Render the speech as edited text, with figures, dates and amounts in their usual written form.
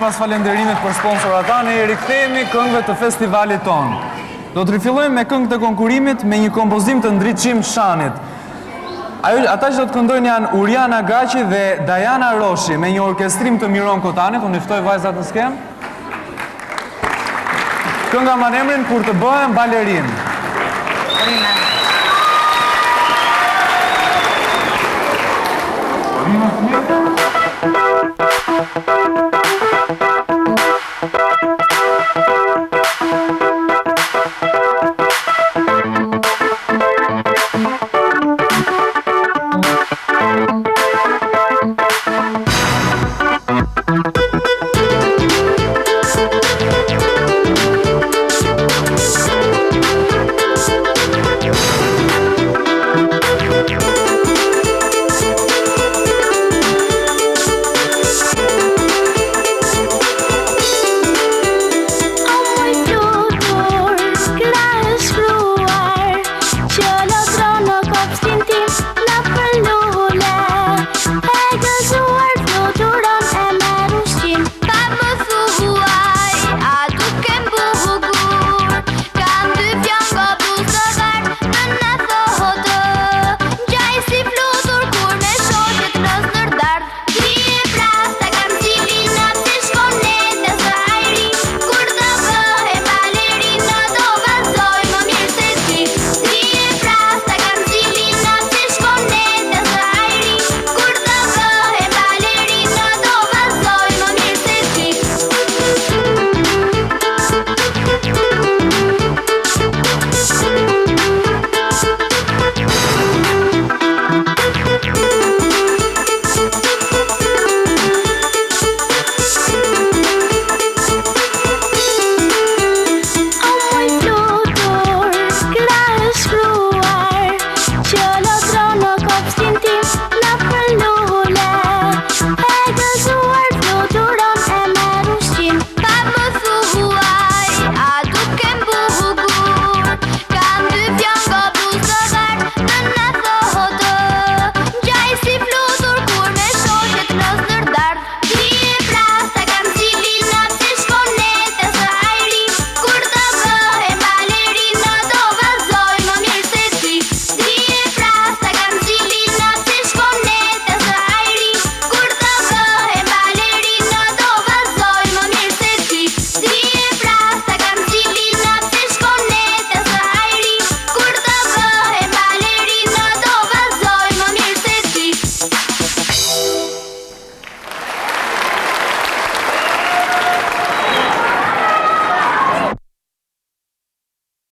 Pas falenderimet për sponsorat tanë, i rikthehemi këngëve të festivalit tonë. Do të rifillojmë me këngë të konkurimit me një kompozim të ndriçim shanit. Ata që do të këndojnë janë Uriana Gaçi dhe Dajana Roshi me një orkestrim të Miron Kotanit. Unë ftoj vajzat në skenë. Kënga mban emrin Kur të bëhem balerin. Rina.